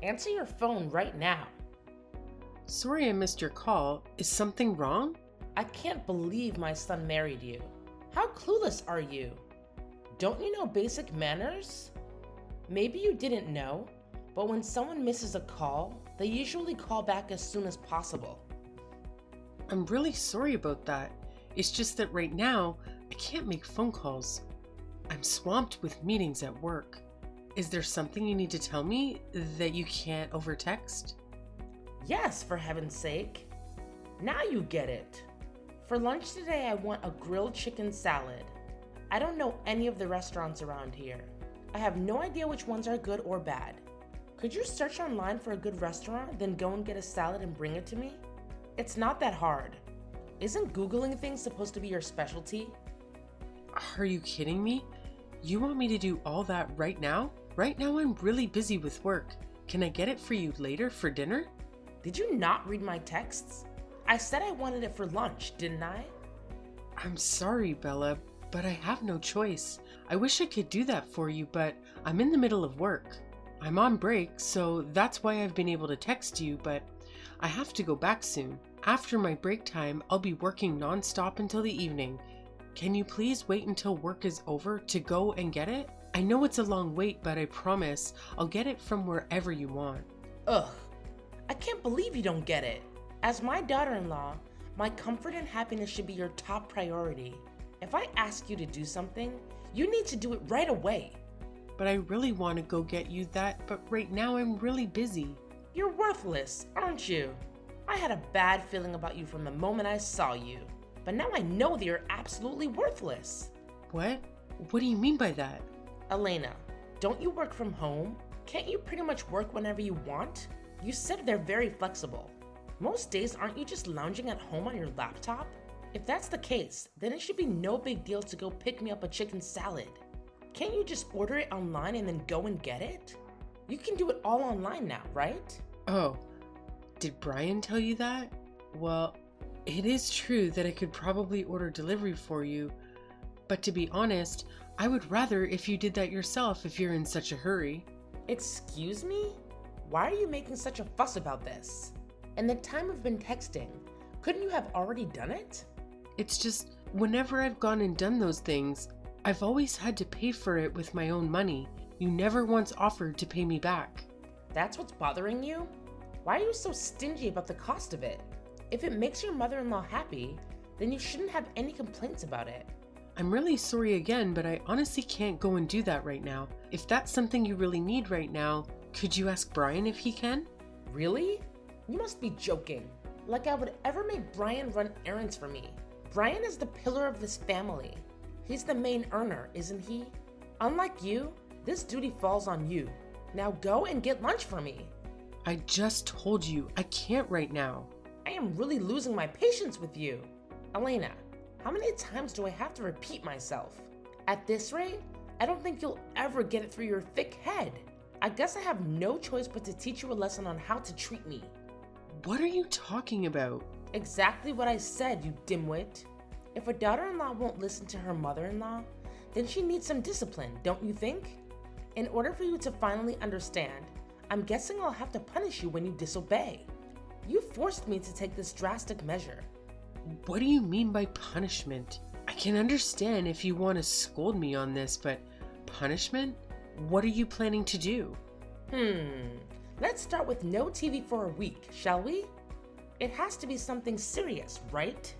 Answer your phone right now. Sorry I missed your call. Is something wrong? I can't believe my son married you. How clueless are you? Don't you know basic manners? Maybe you didn't know, but when someone misses a call, they usually call back as soon as possible. I'm really sorry about that. It's just that right now, I can't make phone calls. I'm swamped with meetings at work. Is there something you need to tell me that you can't over text? Yes, for heaven's sake. Now you get it. For lunch today, I want a grilled chicken salad. I don't know any of the restaurants around here. I have no idea which ones are good or bad. Could you search online for a good restaurant, then go and get a salad and bring it to me? It's not that hard. Isn't Googling things supposed to be your specialty? Are you kidding me? You want me to do all that right now? Right now I'm really busy with work. Can I get it for you later for dinner? Did you not read my texts? I said I wanted it for lunch, didn't I? I'm sorry, Bella, but I have no choice. I wish I could do that for you, but I'm in the middle of work. I'm on break, so that's why I've been able to text you, but I have to go back soon. After my break time, I'll be working non-stop until the evening. Can you please wait until work is over to go and get it? I know it's a long wait, but I promise I'll get it from wherever you want. Ugh, I can't believe you don't get it. As my daughter-in-law, my comfort and happiness should be your top priority. If I ask you to do something, you need to do it right away. But I really want to go get you that, but right now I'm really busy. You're worthless, aren't you? I had a bad feeling about you from the moment I saw you, but now I know that you're absolutely worthless. What? What do you mean by that? Elena, don't you work from home? Can't you pretty much work whenever you want? You said they're very flexible. Most days, aren't you just lounging at home on your laptop? If that's the case, then it should be no big deal to go pick me up a chicken salad. Can't you just order it online and then go and get it? You can do it all online now, right? Oh, did Brian tell you that? Well, it is true that I could probably order delivery for you, but to be honest, I would rather if you did that yourself if you're in such a hurry. Excuse me? Why are you making such a fuss about this? In the time we've been texting, couldn't you have already done it? It's just, whenever I've gone and done those things, I've always had to pay for it with my own money. You never once offered to pay me back. That's what's bothering you? Why are you so stingy about the cost of it? If it makes your mother-in-law happy, then you shouldn't have any complaints about it. I'm really sorry again, but I honestly can't go and do that right now. If that's something you really need right now, could you ask Brian if he can? Really? You must be joking. Like I would ever make Brian run errands for me. Brian is the pillar of this family. He's the main earner, isn't he? Unlike you, this duty falls on you. Now go and get lunch for me. I just told you, I can't right now. I am really losing my patience with you. Elena, how many times do I have to repeat myself? At this rate, I don't think you'll ever get it through your thick head. I guess I have no choice but to teach you a lesson on how to treat me. What are you talking about? Exactly what I said, you dimwit. If a daughter-in-law won't listen to her mother-in-law, then she needs some discipline, don't you think? In order for you to finally understand, I'm guessing I'll have to punish you when you disobey. You forced me to take this drastic measure. What do you mean by punishment? I can understand if you want to scold me on this, but punishment? What are you planning to do? Let's start with no TV for a week, shall we? It has to be something serious, right?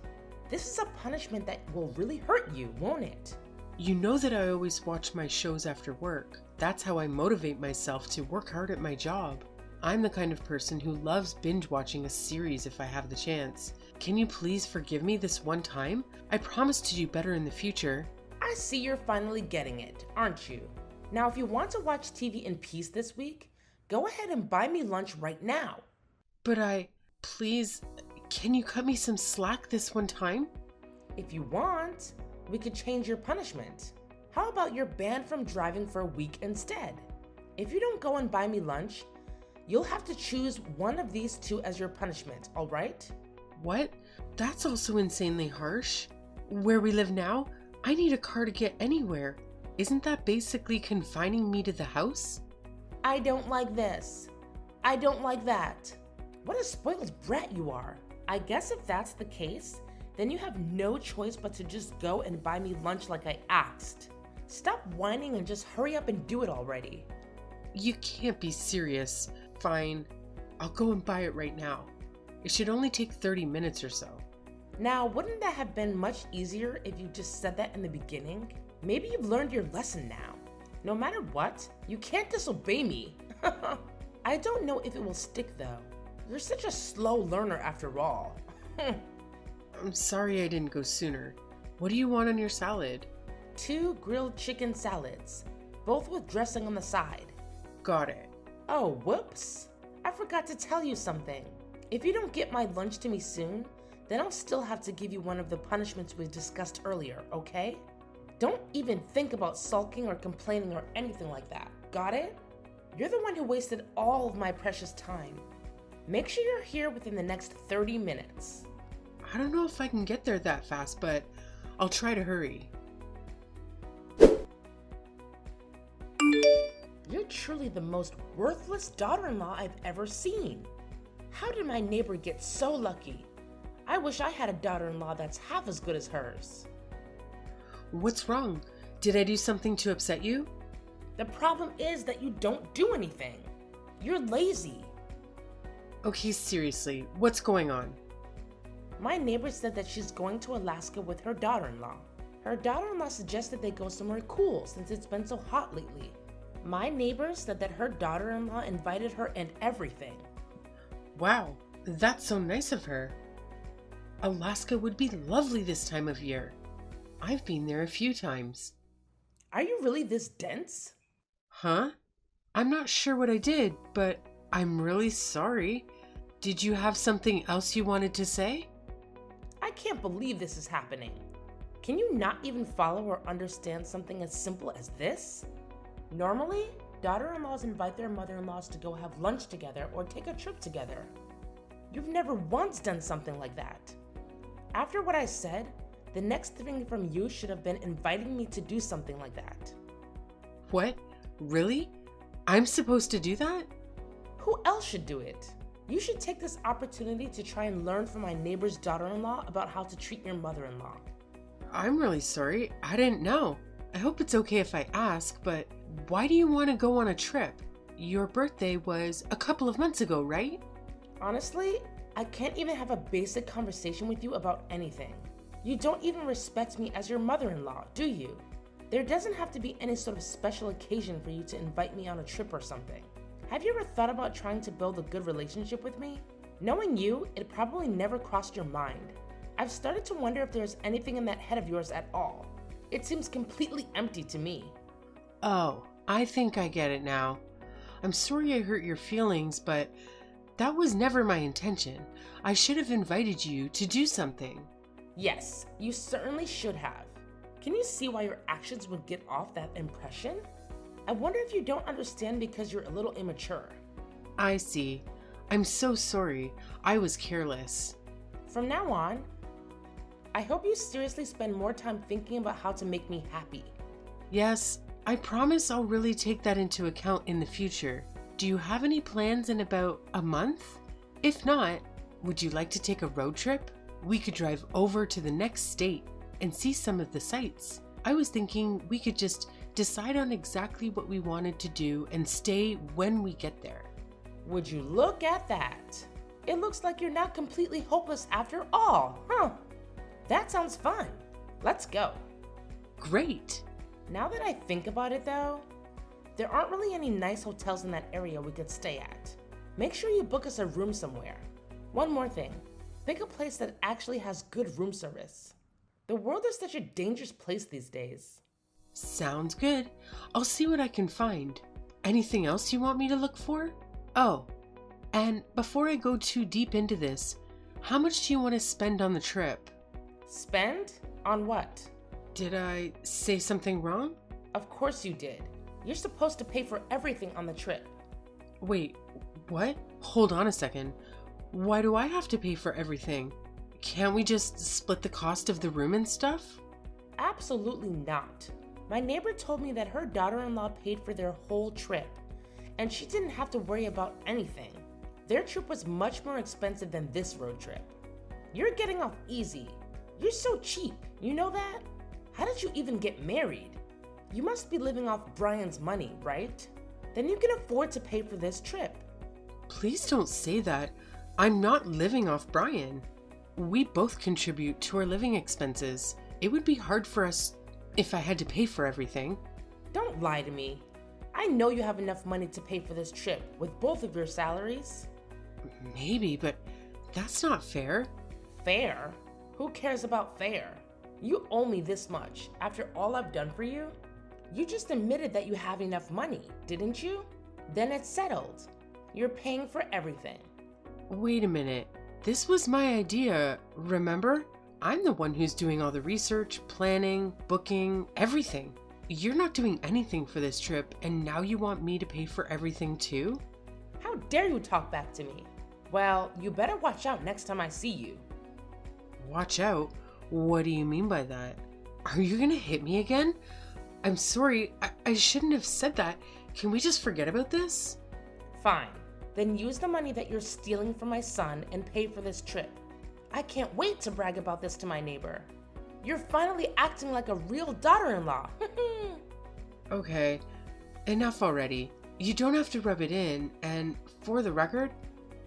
This is a punishment that will really hurt you, won't it? You know that I always watch my shows after work. That's how I motivate myself to work hard at my job. I'm the kind of person who loves binge watching a series if I have the chance. Can you please forgive me this one time? I promise to do better in the future. I see you're finally getting it, aren't you? Now, if you want to watch TV in peace this week, go ahead and buy me lunch right now. But please, can you cut me some slack this one time? If you want, we could change your punishment. How about you're banned from driving for a week instead? If you don't go and buy me lunch, you'll have to choose one of these two as your punishment, all right? What? That's also insanely harsh. Where we live now, I need a car to get anywhere. Isn't that basically confining me to the house? I don't like this. I don't like that. What a spoiled brat you are. I guess if that's the case, then you have no choice but to just go and buy me lunch like I asked. Stop whining and just hurry up and do it already. You can't be serious. Fine, I'll go and buy it right now. It should only take 30 minutes or so. Now, wouldn't that have been much easier if you just said that in the beginning? Maybe you've learned your lesson now. No matter what, you can't disobey me. I don't know if it will stick though. You're such a slow learner after all. I'm sorry I didn't go sooner. What do you want on your salad? 2 grilled chicken salads, both with dressing on the side. Got it. Oh, whoops. I forgot to tell you something. If you don't get my lunch to me soon, then I'll still have to give you one of the punishments we discussed earlier, okay? Don't even think about sulking or complaining or anything like that. Got it? You're the one who wasted all of my precious time. Make sure you're here within the next 30 minutes. I don't know if I can get there that fast, but I'll try to hurry. You're truly the most worthless daughter-in-law I've ever seen. How did my neighbor get so lucky? I wish I had a daughter-in-law that's half as good as hers. What's wrong? Did I do something to upset you? The problem is that you don't do anything. You're lazy. Okay, seriously, what's going on? My neighbor said that she's going to Alaska with her daughter-in-law. Her daughter-in-law suggested they go somewhere cool since it's been so hot lately. My neighbor said that her daughter-in-law invited her and everything. Wow, that's so nice of her. Alaska would be lovely this time of year. I've been there a few times. Are you really this dense? Huh? I'm not sure what I did, but I'm really sorry. Did you have something else you wanted to say? I can't believe this is happening. Can you not even follow or understand something as simple as this? Normally, daughter-in-laws invite their mother-in-laws to go have lunch together or take a trip together. You've never once done something like that. After what I said, the next thing from you should have been inviting me to do something like that. What? Really? I'm supposed to do that? Who else should do it? You should take this opportunity to try and learn from my neighbor's daughter-in-law about how to treat your mother-in-law. I'm really sorry. I didn't know. I hope it's okay if I ask, but why do you want to go on a trip? Your birthday was a couple of months ago, right? Honestly, I can't even have a basic conversation with you about anything. You don't even respect me as your mother-in-law, do you? There doesn't have to be any sort of special occasion for you to invite me on a trip or something. Have you ever thought about trying to build a good relationship with me? Knowing you, it probably never crossed your mind. I've started to wonder if there's anything in that head of yours at all. It seems completely empty to me. Oh, I think I get it now. I'm sorry I hurt your feelings, but that was never my intention. I should have invited you to do something. Yes, you certainly should have. Can you see why your actions would get off that impression? I wonder if you don't understand because you're a little immature. I see. I'm so sorry. I was careless. From now on, I hope you seriously spend more time thinking about how to make me happy. Yes, I promise I'll really take that into account in the future. Do you have any plans in about a month? If not, would you like to take a road trip? We could drive over to the next state and see some of the sights. I was thinking we could just decide on exactly what we wanted to do and stay when we get there. Would you look at that? It looks like you're not completely hopeless after all, huh? That sounds fun. Let's go. Great. Now that I think about it though, there aren't really any nice hotels in that area we could stay at. Make sure you book us a room somewhere. One more thing, pick a place that actually has good room service. The world is such a dangerous place these days. Sounds good. I'll see what I can find. Anything else you want me to look for? Oh, and before I go too deep into this, how much do you want to spend on the trip? Spend? On what? Did I say something wrong? Of course you did. You're supposed to pay for everything on the trip. Wait, what? Hold on a second. Why do I have to pay for everything? Can't we just split the cost of the room and stuff? Absolutely not. My neighbor told me that her daughter-in-law paid for their whole trip, and she didn't have to worry about anything. Their trip was much more expensive than this road trip. You're getting off easy. You're so cheap, you know that? How did you even get married? You must be living off Brian's money, right? Then you can afford to pay for this trip. Please don't say that. I'm not living off Brian. We both contribute to our living expenses. It would be hard for us if I had to pay for everything. Don't lie to me. I know you have enough money to pay for this trip with both of your salaries. Maybe, but that's not fair. Fair? Who cares about fair? You owe me this much after all I've done for you. You just admitted that you have enough money, didn't you? Then it's settled. You're paying for everything. Wait a minute. This was my idea, remember? I'm the one who's doing all the research, planning, booking, everything. You're not doing anything for this trip, and now you want me to pay for everything too? How dare you talk back to me? Well, you better watch out next time I see you. Watch out? What do you mean by that? Are you gonna hit me again? I'm sorry, I shouldn't have said that. Can we just forget about this? Fine. Then use the money that you're stealing from my son and pay for this trip. I can't wait to brag about this to my neighbor. You're finally acting like a real daughter-in-law. Okay, enough already. You don't have to rub it in, and for the record,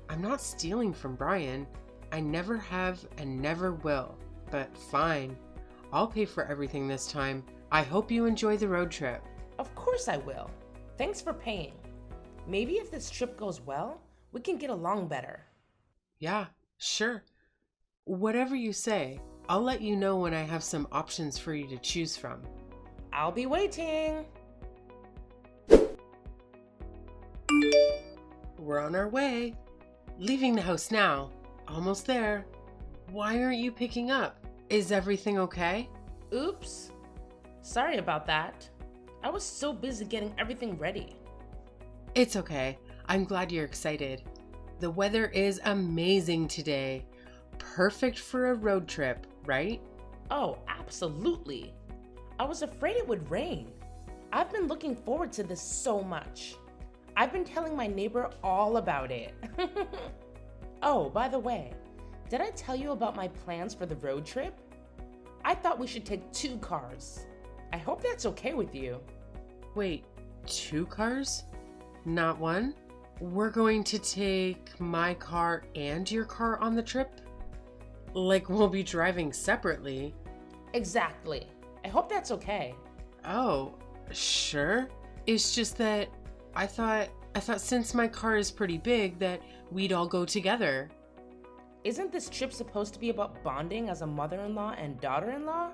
I'm not stealing from Brian. I never have and never will. But fine, I'll pay for everything this time. I hope you enjoy the road trip. Of course I will. Thanks for paying. Maybe if this trip goes well, we can get along better. Yeah, sure. Whatever you say. I'll let you know when I have some options for you to choose from. I'll be waiting. We're on our way. Leaving the house now. Almost there. Why aren't you picking up? Is everything okay? Oops. Sorry about that. I was so busy getting everything ready. It's okay. I'm glad you're excited. The weather is amazing today. Perfect for a road trip, right? Oh, absolutely. I was afraid it would rain. I've been looking forward to this so much. I've been telling my neighbor all about it. Oh, by the way, did I tell you about my plans for the road trip? I thought we should take 2 cars. I hope that's okay with you. Wait, 2 cars? Not one? We're going to take my car and your car on the trip? Like we'll be driving separately? Exactly. I hope that's okay. Oh, sure. It's just that I thought since my car is pretty big that we'd all go together. Isn't this trip supposed to be about bonding as a mother-in-law and daughter-in-law?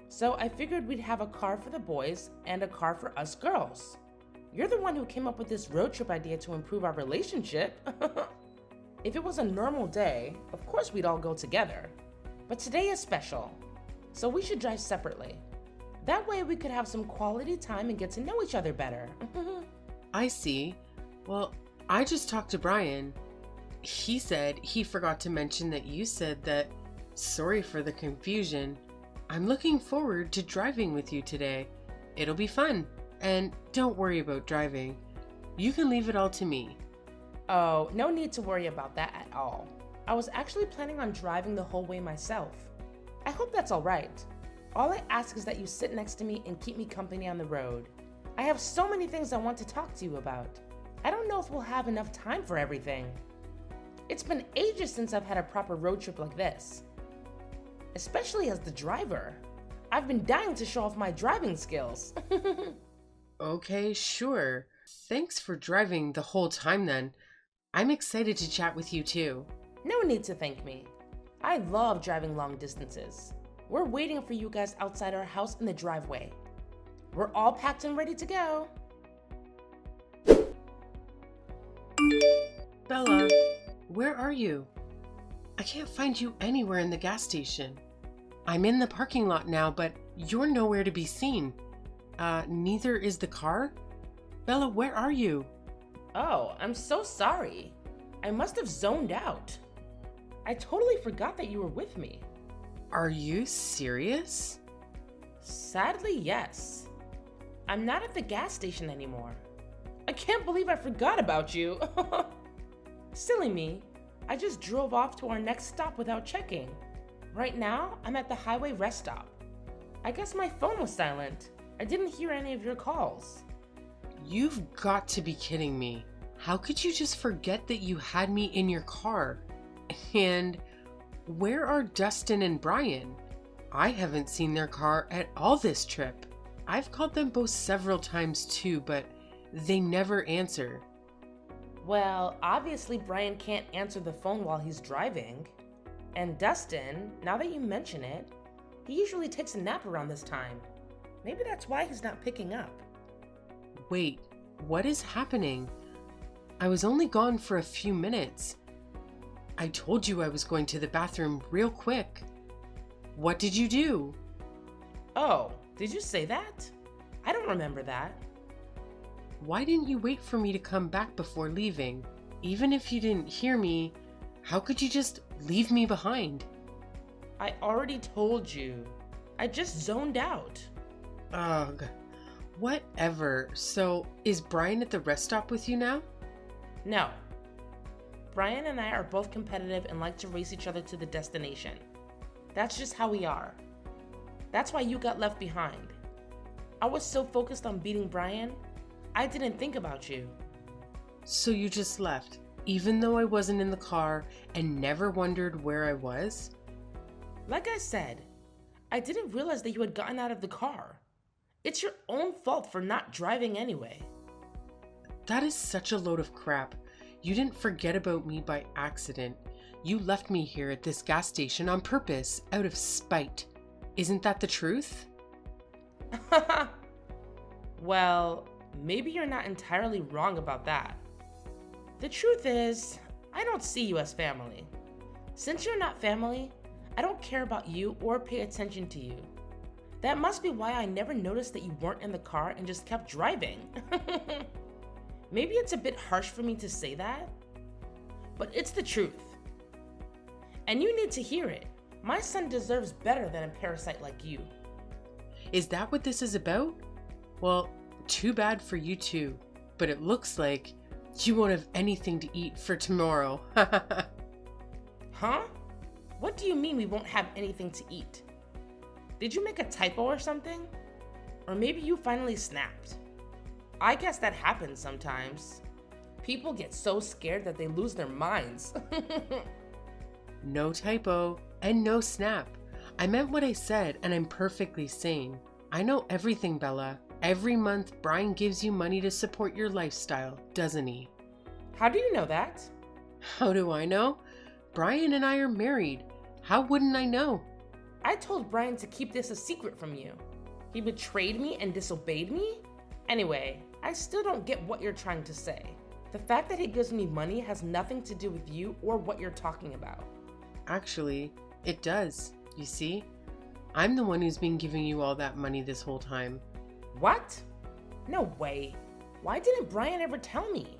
So I figured we'd have a car for the boys and a car for us girls. You're the one who came up with this road trip idea to improve our relationship. If it was a normal day, of course we'd all go together. But today is special, so we should drive separately. That way we could have some quality time and get to know each other better. I see. Well, I just talked to Brian. He said he forgot to mention that you said that. Sorry for the confusion. I'm looking forward to driving with you today. It'll be fun. And don't worry about driving. You can leave it all to me. Oh, no need to worry about that at all. I was actually planning on driving the whole way myself. I hope that's all right. All I ask is that you sit next to me and keep me company on the road. I have so many things I want to talk to you about. I don't know if we'll have enough time for everything. It's been ages since I've had a proper road trip like this. Especially as the driver. I've been dying to show off my driving skills. Okay, sure. Thanks for driving the whole time then. I'm excited to chat with you too. No need to thank me. I love driving long distances. We're waiting for you guys outside our house in the driveway. We're all packed and ready to go. Bella, where are you? I can't find you anywhere in the gas station. I'm in the parking lot now, but you're nowhere to be seen. Neither is the car. Bella, where are you? Oh, I'm so sorry. I must have zoned out. I totally forgot that you were with me. Are you serious? Sadly, yes. I'm not at the gas station anymore. I can't believe I forgot about you. Silly me. I just drove off to our next stop without checking. Right now, I'm at the highway rest stop. I guess my phone was silent. I didn't hear any of your calls. You've got to be kidding me. How could you just forget that you had me in your car? And where are Dustin and Brian? I haven't seen their car at all this trip. I've called them both several times too, but they never answer. Well, obviously Brian can't answer the phone while he's driving. And Dustin, now that you mention it, he usually takes a nap around this time. Maybe that's why he's not picking up. Wait, what is happening? I was only gone for a few minutes. I told you I was going to the bathroom real quick. What did you do? Oh, did you say that? I don't remember that. Why didn't you wait for me to come back before leaving? Even if you didn't hear me, how could you just leave me behind? I already told you. I just zoned out. Ugh. Whatever. So, is Brian at the rest stop with you now? No. Brian and I are both competitive and like to race each other to the destination. That's just how we are. That's why you got left behind. I was so focused on beating Brian, I didn't think about you. So you just left, even though I wasn't in the car and never wondered where I was? Like I said, I didn't realize that you had gotten out of the car. It's your own fault for not driving anyway. That is such a load of crap. You didn't forget about me by accident. You left me here at this gas station on purpose, out of spite. Isn't that the truth? Well, maybe you're not entirely wrong about that. The truth is, I don't see you as family. Since you're not family, I don't care about you or pay attention to you. That must be why I never noticed that you weren't in the car and just kept driving. Maybe it's a bit harsh for me to say that, but it's the truth. And you need to hear it. My son deserves better than a parasite like you. Is that what this is about? Well, too bad for you too, but it looks like you won't have anything to eat for tomorrow. Huh? What do you mean we won't have anything to eat? Did you make a typo or something? Or maybe you finally snapped? I guess that happens sometimes. People get so scared that they lose their minds. No typo and no snap. I meant what I said and I'm perfectly sane. I know everything, Bella. Every month, Brian gives you money to support your lifestyle, doesn't he? How do you know that? How do I know? Brian and I are married. How wouldn't I know? I told Brian to keep this a secret from you. He betrayed me and disobeyed me? Anyway, I still don't get what you're trying to say. The fact that he gives me money has nothing to do with you or what you're talking about. Actually, it does. You see? I'm the one who's been giving you all that money this whole time. What? No way. Why didn't Brian ever tell me?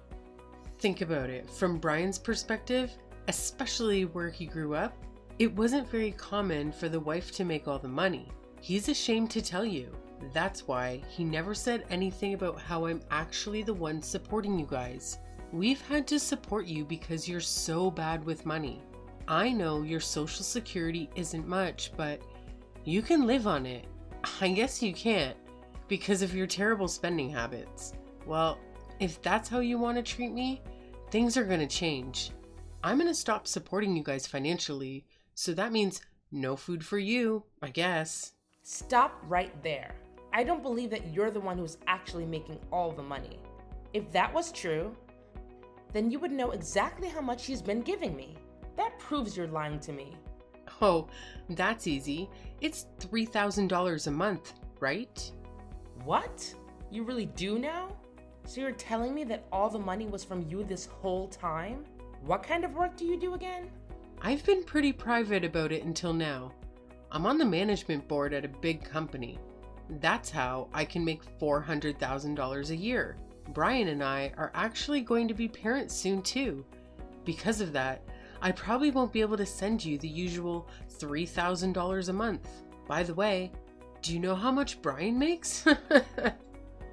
Think about it. From Brian's perspective, especially where he grew up, it wasn't very common for the wife to make all the money. He's ashamed to tell you. That's why he never said anything about how I'm actually the one supporting you guys. We've had to support you because you're so bad with money. I know your social security isn't much, but you can live on it. I guess you can't because of your terrible spending habits. Well, if that's how you want to treat me, things are going to change. I'm going to stop supporting you guys financially, so that means no food for you, I guess. Stop right there. I don't believe that you're the one who's actually making all the money. If that was true, then you would know exactly how much he's been giving me. That proves you're lying to me. Oh, that's easy. It's $3,000 a month, right? What? You really do now? So you're telling me that all the money was from you this whole time? What kind of work do you do again? I've been pretty private about it until now. I'm on the management board at a big company. That's how I can make $400,000 a year. Brian and I are actually going to be parents soon too. Because of that, I probably won't be able to send you the usual $3,000 a month. By the way, do you know how much Brian makes?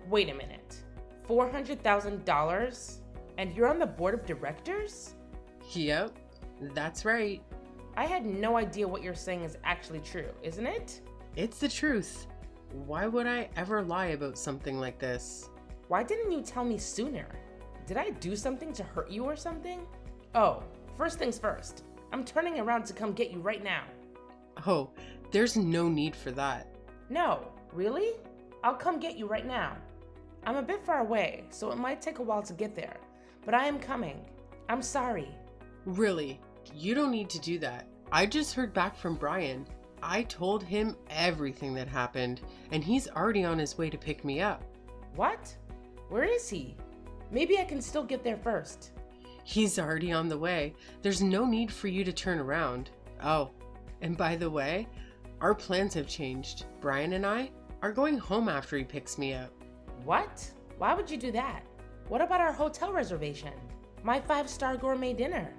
Wait a minute. $400,000? And you're on the board of directors? Yep, that's right. I had no idea what you're saying is actually true, isn't it? It's the truth. Why would I ever lie about something like this? Why didn't you tell me sooner? Did I do something to hurt you or something? Oh, first things first. I'm turning around to come get you right now. Oh, there's no need for that. No, really? I'll come get you right now. I'm a bit far away, so it might take a while to get there, but I am coming. I'm sorry. Really, you don't need to do that. I just heard back from Brian. I told him everything that happened, and he's already on his way to pick me up. What? Where is he? Maybe I can still get there first. He's already on the way. There's no need for you to turn around. Oh, and by the way, our plans have changed. Brian and I are going home after he picks me up. What? Why would you do that? What about our hotel reservation? My 5-star gourmet dinner?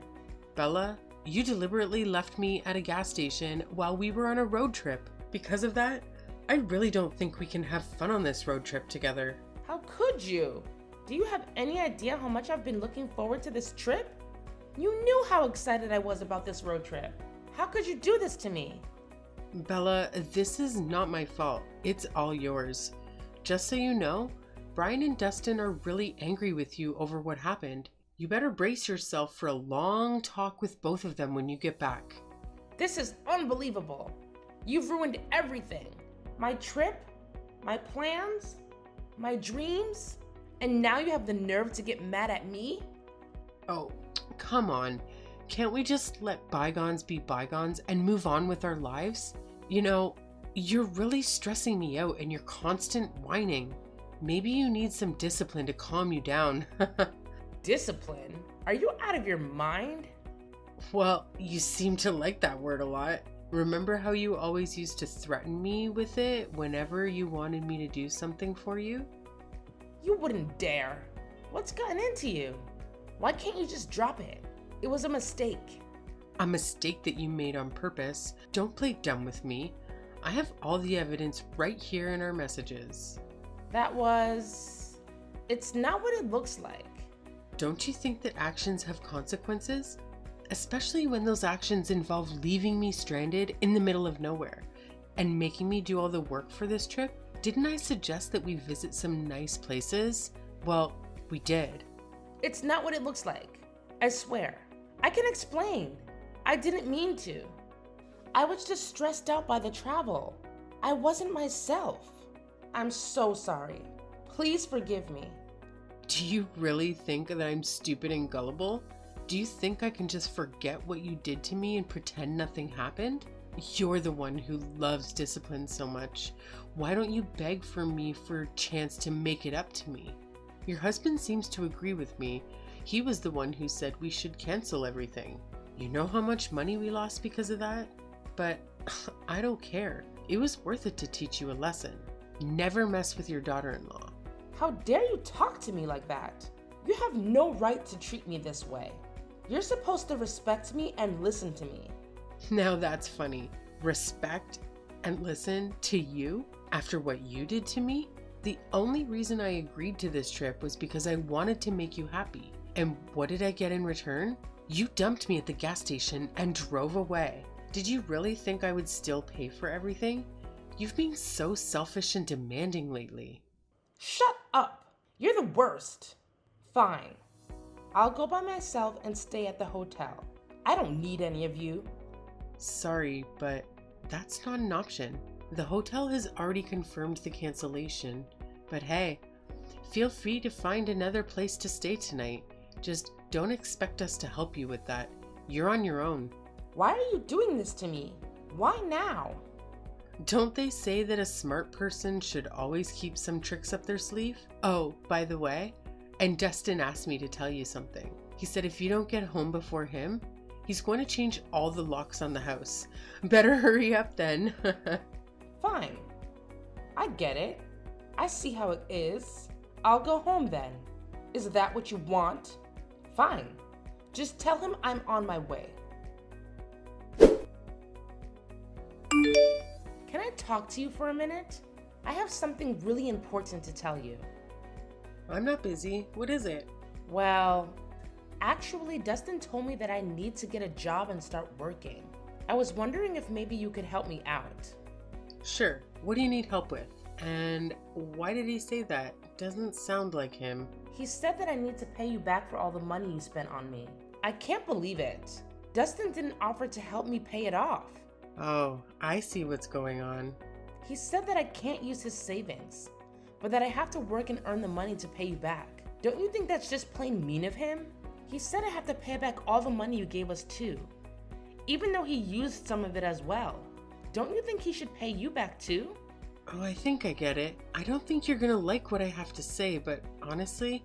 Bella, you deliberately left me at a gas station while we were on a road trip. Because of that, I really don't think we can have fun on this road trip together. How could you? Do you have any idea how much I've been looking forward to this trip? You knew how excited I was about this road trip. How could you do this to me? Bella, this is not my fault. It's all yours. Just so you know, Brian and Dustin are really angry with you over what happened. You better brace yourself for a long talk with both of them when you get back. This is unbelievable. You've ruined everything. My trip, my plans, my dreams, and now you have the nerve to get mad at me? Oh, come on. Can't we just let bygones be bygones and move on with our lives? You know, you're really stressing me out and you're constant whining. Maybe you need some discipline to calm you down. Discipline? Are you out of your mind? Well, you seem to like that word a lot. Remember how you always used to threaten me with it whenever you wanted me to do something for you? You wouldn't dare. What's gotten into you? Why can't you just drop it? It was a mistake. A mistake that you made on purpose. Don't play dumb with me. I have all the evidence right here in our messages. It's not what it looks like. Don't you think that actions have consequences? Especially when those actions involve leaving me stranded in the middle of nowhere and making me do all the work for this trip. Didn't I suggest that we visit some nice places? Well, we did. It's not what it looks like. I swear. I can explain. I didn't mean to. I was just stressed out by the travel. I wasn't myself. I'm so sorry. Please forgive me. Do you really think that I'm stupid and gullible? Do you think I can just forget what you did to me and pretend nothing happened? You're the one who loves discipline so much. Why don't you beg for me for a chance to make it up to me? Your husband seems to agree with me. He was the one who said we should cancel everything. You know how much money we lost because of that? But I don't care. It was worth it to teach you a lesson. Never mess with your daughter-in-law. How dare you talk to me like that? You have no right to treat me this way. You're supposed to respect me and listen to me. Now that's funny. Respect and listen to you after what you did to me? The only reason I agreed to this trip was because I wanted to make you happy. And what did I get in return? You dumped me at the gas station and drove away. Did you really think I would still pay for everything? You've been so selfish and demanding lately. Shut up! You're the worst. Fine. I'll go by myself and stay at the hotel. I don't need any of you. Sorry, but that's not an option. The hotel has already confirmed the cancellation. But hey, feel free to find another place to stay tonight. Just don't expect us to help you with that. You're on your own. Why are you doing this to me? Why now? Don't they say that a smart person should always keep some tricks up their sleeve? Oh, by the way, and Dustin asked me to tell you something. He said if you don't get home before him, he's going to change all the locks on the house. Better hurry up then. Fine. I get it. I see how it is. I'll go home then. Is that what you want? Fine. Just tell him I'm on my way. Can I talk to you for a minute? I have something really important to tell you. I'm not busy. What is it? Well, actually, Dustin told me that I need to get a job and start working. I was wondering if maybe you could help me out. Sure. What do you need help with? And why did he say that? Doesn't sound like him. He said that I need to pay you back for all the money you spent on me. I can't believe it. Dustin didn't offer to help me pay it off. Oh, I see what's going on. He said that I can't use his savings, but that I have to work and earn the money to pay you back. Don't you think that's just plain mean of him? He said I have to pay back all the money you gave us too, even though he used some of it as well. Don't you think he should pay you back too? Oh, I think I get it. I don't think you're gonna like what I have to say, but honestly,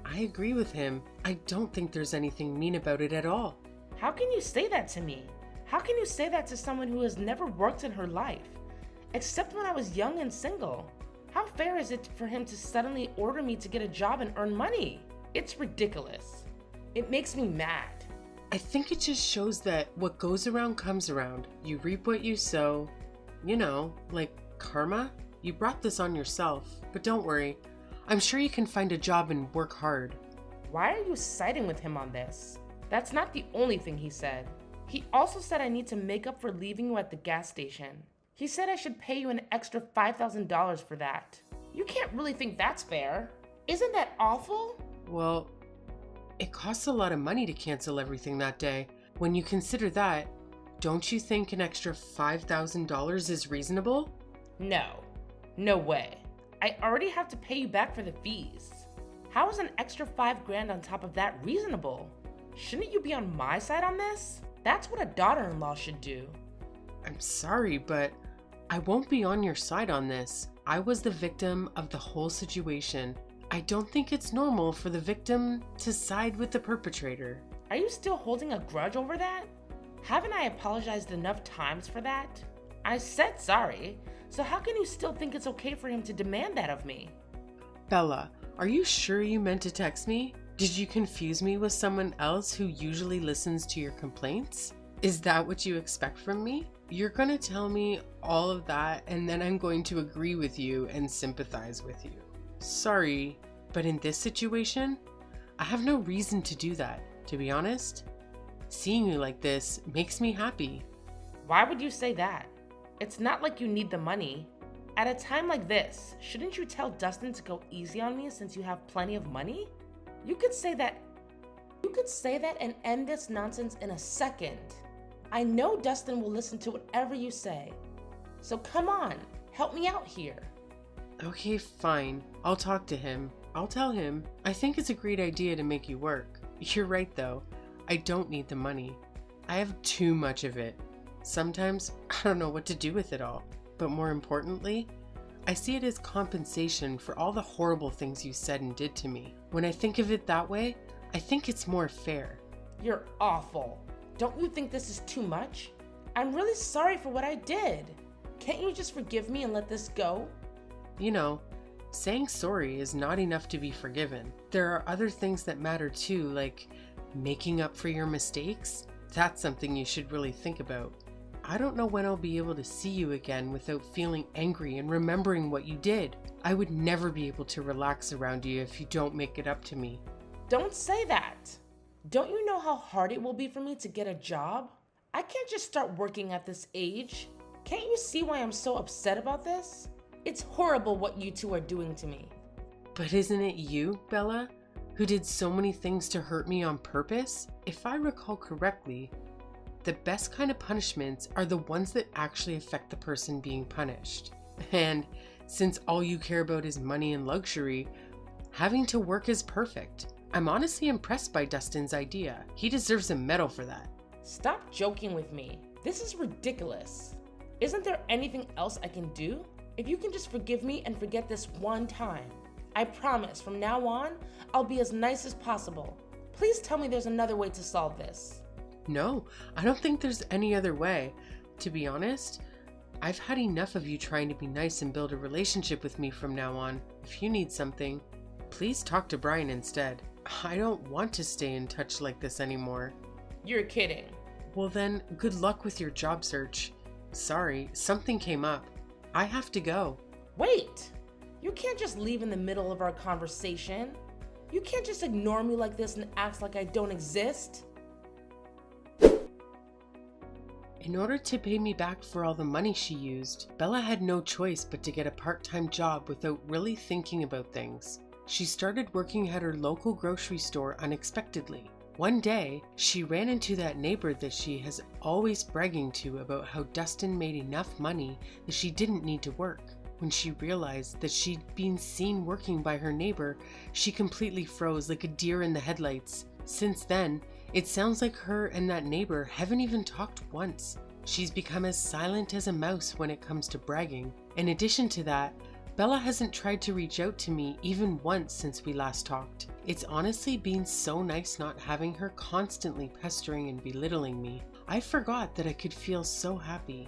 I agree with him. I don't think there's anything mean about it at all. How can you say that to me? How can you say that to someone who has never worked in her life, except when I was young and single? How fair is it for him to suddenly order me to get a job and earn money? It's ridiculous. It makes me mad. I think it just shows that what goes around comes around. You reap what you sow. You know, like karma. You brought this on yourself, but don't worry. I'm sure you can find a job and work hard. Why are you siding with him on this? That's not the only thing he said. He also said I need to make up for leaving you at the gas station. He said I should pay you an extra $5,000 for that. You can't really think that's fair. Isn't that awful? Well, it costs a lot of money to cancel everything that day. When you consider that, don't you think an extra $5,000 is reasonable? No. No way. I already have to pay you back for the fees. How is an extra $5,000 on top of that reasonable? Shouldn't you be on my side on this? That's what a daughter-in-law should do. I'm sorry, but I won't be on your side on this. I was the victim of the whole situation. I don't think it's normal for the victim to side with the perpetrator. Are you still holding a grudge over that? Haven't I apologized enough times for that? I said sorry, so how can you still think it's okay for him to demand that of me? Bella, are you sure you meant to text me? Did you confuse me with someone else who usually listens to your complaints? Is that what you expect from me? You're gonna tell me all of that and then I'm going to agree with you and sympathize with you. Sorry, but in this situation, I have no reason to do that, to be honest. Seeing you like this makes me happy. Why would you say that? It's not like you need the money. At a time like this, shouldn't you tell Dustin to go easy on me since you have plenty of money? You could say that and end this nonsense in a second. I know Dustin will listen to whatever you say. So come on, help me out here. Okay, fine. I'll talk to him. I'll tell him. I think it's a great idea to make you work. You're right though. I don't need the money. I have too much of it. Sometimes I don't know what to do with it all. But more importantly, I see it as compensation for all the horrible things you said and did to me. When I think of it that way, I think it's more fair. You're awful. Don't you think this is too much? I'm really sorry for what I did. Can't you just forgive me and let this go? You know, saying sorry is not enough to be forgiven. There are other things that matter too, like making up for your mistakes. That's something you should really think about. I don't know when I'll be able to see you again without feeling angry and remembering what you did. I would never be able to relax around you if you don't make it up to me. Don't say that. Don't you know how hard it will be for me to get a job? I can't just start working at this age. Can't you see why I'm so upset about this? It's horrible what you two are doing to me. But isn't it you, Bella, who did so many things to hurt me on purpose? If I recall correctly, the best kind of punishments are the ones that actually affect the person being punished. And since all you care about is money and luxury, having to work is perfect. I'm honestly impressed by Dustin's idea. He deserves a medal for that. Stop joking with me. This is ridiculous. Isn't there anything else I can do? If you can just forgive me and forget this one time. I promise from now on, I'll be as nice as possible. Please tell me there's another way to solve this. No, I don't think there's any other way. To be honest, I've had enough of you trying to be nice and build a relationship with me from now on. If you need something, please talk to Brian instead. I don't want to stay in touch like this anymore. You're kidding. Well then, good luck with your job search. Sorry, something came up. I have to go. Wait! You can't just leave in the middle of our conversation. You can't just ignore me like this and act like I don't exist. In order to pay me back for all the money she used, Bella had no choice but to get a part-time job without really thinking about things. She started working at her local grocery store unexpectedly. One day, she ran into that neighbor that she has always bragging to about how Dustin made enough money that she didn't need to work. When she realized that she'd been seen working by her neighbor, she completely froze like a deer in the headlights. Since then, it sounds like her and that neighbor haven't even talked once. She's become as silent as a mouse when it comes to bragging. In addition to that, Bella hasn't tried to reach out to me even once since we last talked. It's honestly been so nice not having her constantly pestering and belittling me. I forgot that I could feel so happy.